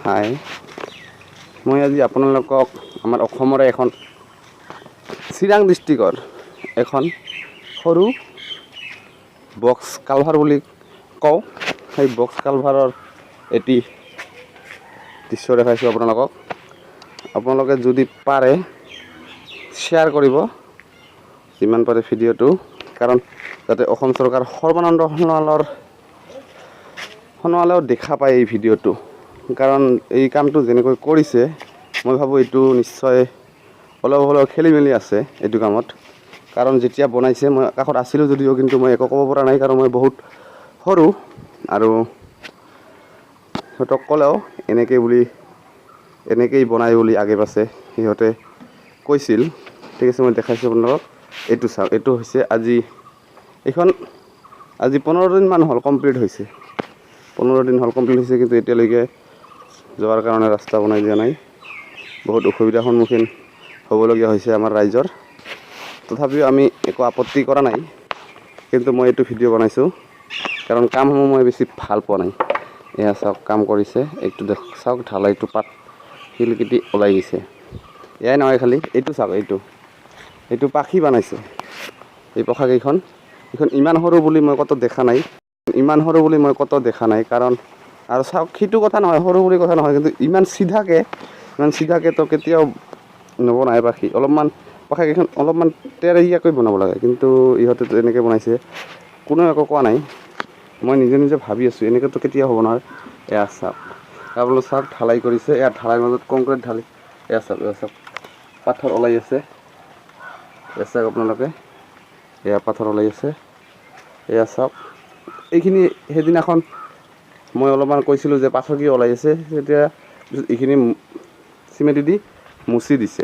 হাই মই আজি আপোনালোকক আমাৰ অসমৰে এখন চিৰাং ডিষ্ট্ৰিক্টৰ এখন সৰু বক্স কালভাৰ বুলি কওঁ সেই বক্স কালভাৰৰ এটি দৃশ্য দেখাইছোঁ আপোনালোকক। আপোনালোকে যদি পাৰে শ্বেয়াৰ কৰিব যিমান পাৰে ভিডিঅ'টো, কাৰণ যাতে অসম চৰকাৰ সৰ্বানন্দ সোণোৱালেও দেখা পায় এই ভিডিঅ'টো। কাৰণ এই কামটো যেনেকৈ কৰিছে মই ভাবোঁ এইটো নিশ্চয় অলপ হ'লেও খেলি মেলি আছে এইটো কামত। কাৰণ যেতিয়া বনাইছে মই কাষত আছিলোঁ যদিও কিন্তু মই একো ক'ব পৰা নাই, কাৰণ মই বহুত সৰু আৰু সিহঁতক ক'লেও এনেকেই বনাই বুলি আগে পাছে সিহঁতে কৈছিল। ঠিক আছে, মই দেখাইছোঁ আপোনালোকক। এইটো চাওক, এইটো হৈছে আজি 15 দিনমান হ'ল কমপ্লিট হৈছে। 15 দিন হ'ল কমপ্লিট হৈছে, কিন্তু এতিয়ালৈকে যোৱাৰ কাৰণে ৰাস্তা বনাই দিয়া নাই। বহুত অসুবিধাৰ সন্মুখীন হ'বলগীয়া হৈছে আমাৰ ৰাইজৰ। তথাপিও আমি একো আপত্তি কৰা নাই, কিন্তু মই এইটো ভিডিঅ' বনাইছোঁ কাৰণ কামসমূহ মই বেছি ভাল পোৱা নাই। এয়া চাওক কাম কৰিছে, এইটো চাওক ঢালাইটো পাত শিলগুটি ওলাই গৈছে। এয়াই নহয় খালি এইটো চাওক, এইটো পাখি বনাইছে। এই পখাকেইখন ইমান সৰু বুলি মই ক'তো দেখা নাই। কাৰণ আৰু চাওক সেইটো কথা নহয়, সৰু বুলি কথা নহয়, কিন্তু ইমান চিধাকৈ তো কেতিয়াও নবনায় পাখি। পাখাকেইখন অলপমান তেৰহিয়াকৈ বনাব লাগে, কিন্তু ইহঁতে এনেকৈ বনাইছে। কোনো একো কোৱা নাই। মই নিজে ভাবি আছোঁ এনেকৈতো কেতিয়াও হ'ব নহয়। এয়া চাওক আপোনালোকে চাওক ঢালাই কৰিছে, এয়া ঢালাই মাজত কংক্ৰিট ঢালি। এয়া চাওক পাথৰ ওলাই আছে। এয়া চাওক আপোনালোকে, এয়া পাথৰ ওলাই আছে। এয়া চাওক এইখিনি সেইদিনাখন মই অলপমান কৈছিলোঁ যে পাথৰ কি ওলাই আছে, তেতিয়া এইখিনি চিমেণ্ট দি মুচি দিছে,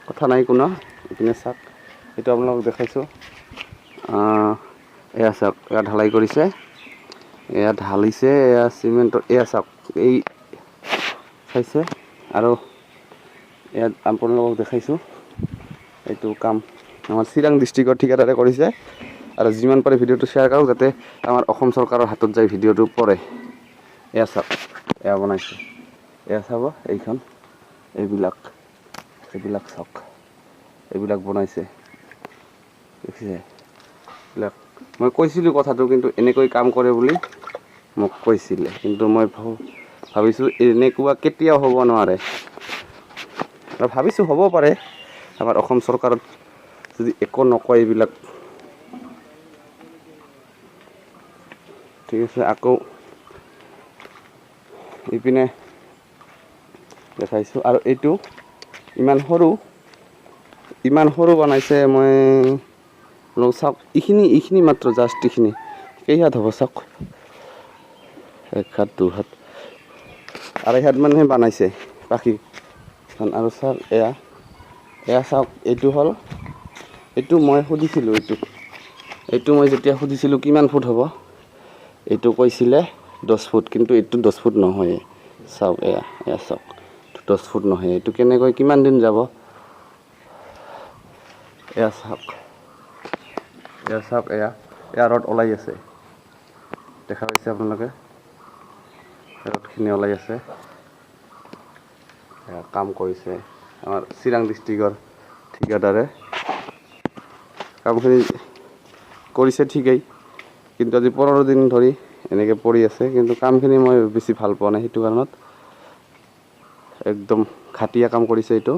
কথা নাই কোনো। এইপিনে চাওক, এইটো আপোনালোকক দেখাইছোঁ। এয়া চাওক, এয়া ঢালাই কৰিছে, এয়া ঢালিছে, এয়া চিমেণ্টৰ। এয়া চাওক এই চাইছে, আৰু এয়া আপোনালোকক দেখাইছোঁ। এইটো কাম আমাৰ চিৰাং ডিষ্ট্ৰিক্টৰ ঠিকাদাৰে কৰিছে। আৰু যিমান পাৰে ভিডিঅ'টো শ্বেয়াৰ কৰক, যাতে আমাৰ অসম চৰকাৰৰ হাতত যায় ভিডিঅ'টো পৰে। এয়া চাওক, এয়া বনাইছে। এয়া চাব এইবিলাক চাওক, এইবিলাক বনাইছে দেখিছে। এইবিলাক মই কৈছিলোঁ কথাটো, কিন্তু এনেকৈ কাম কৰে বুলি মোক কৈছিলে, কিন্তু মই ভাবিছোঁ এনেকুৱা কেতিয়াও হ'ব নোৱাৰে। আৰু ভাবিছোঁ হ'ব পাৰে আমাৰ অসম চৰকাৰত যদি একো নকয় এইবিলাক। ঠিক আছে, আকৌ ইপিনে দেখাইছোঁ। আৰু এইটো ইমান সৰু বনাইছে। মই চাওক এইখিনি মাত্ৰ জাষ্ট এইখিনি কেইহাত হ'ব চাওক, 1 হাত 2 হাত 2.5 হাত মানহে বনাইছে পাখি। আৰু চাওক এয়া চাওক, এইটো মই সুধিছিলোঁ, এইটো মই যেতিয়া সুধিছিলোঁ কিমান ফুট হ'ব, এইটো কৈছিলে 10 ফুট, কিন্তু এইটো 10 ফুট নহয়। চাওক এয়া চাওক 10 ফুট নহয়। এইটো কেনেকৈ কিমান দিন যাব। এয়া চাওক, এয়া ৰড ওলাই আছে, দেখা পাইছে আপোনালোকে, ৰডখিনি ওলাই আছে। কাম কৰিছে আমাৰ চিৰাং ডিষ্ট্ৰিক্টৰ ঠিকাদাৰে। কামখিনি কৰিছে ঠিকেই, কিন্তু আজি 15 দিন ধৰি এনেকৈ পৰি আছে। কিন্তু কামখিনি মই বেছি ভাল পোৱা নাই, সেইটো কাৰণত একদম ঘাটিয়া কাম কৰিছে এইটো।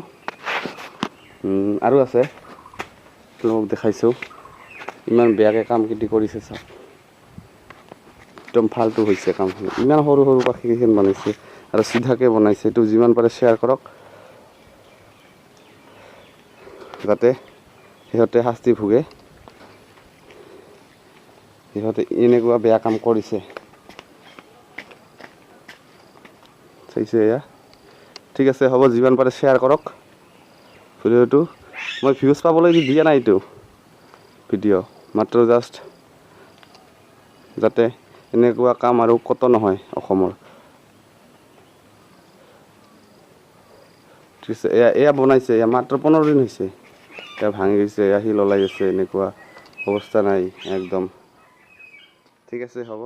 আৰু আছে আপোনালোকক দেখাইছোঁ, ইমান বেয়াকৈ কামখিনি কৰিছে চাওক, একদম ফাল্টু হৈছে কামখিনি। ইমান সৰু পাখিকেইখন বনাইছে আৰু চিধাকৈ বনাইছে। এইটো যিমান পাৰে শ্বেয়াৰ কৰক, যাতে সিহঁতে শাস্তি ভোগে। সিহঁতে এনেকুৱা বেয়া কাম কৰিছে, চাইছে। এয়া ঠিক আছে, হ'ব, যিমান পাৰে শ্বেয়াৰ কৰক ভিডিঅ'টো। মই ভিউজ পাবলৈ দিয়া নাই এইটো ভিডিঅ', মাত্ৰ জাষ্ট যাতে এনেকুৱা কাম আৰু ক'তো নহয় অসমৰ। ঠিক আছে, এয়া বনাইছে, এয়া মাত্ৰ 15 দিন হৈছে। এয়া ভাঙি গৈছে, এয়া শিল ওলাই আছে, এনেকুৱা অৱস্থা নাই একদম। ঠিক আছে, হ'ব।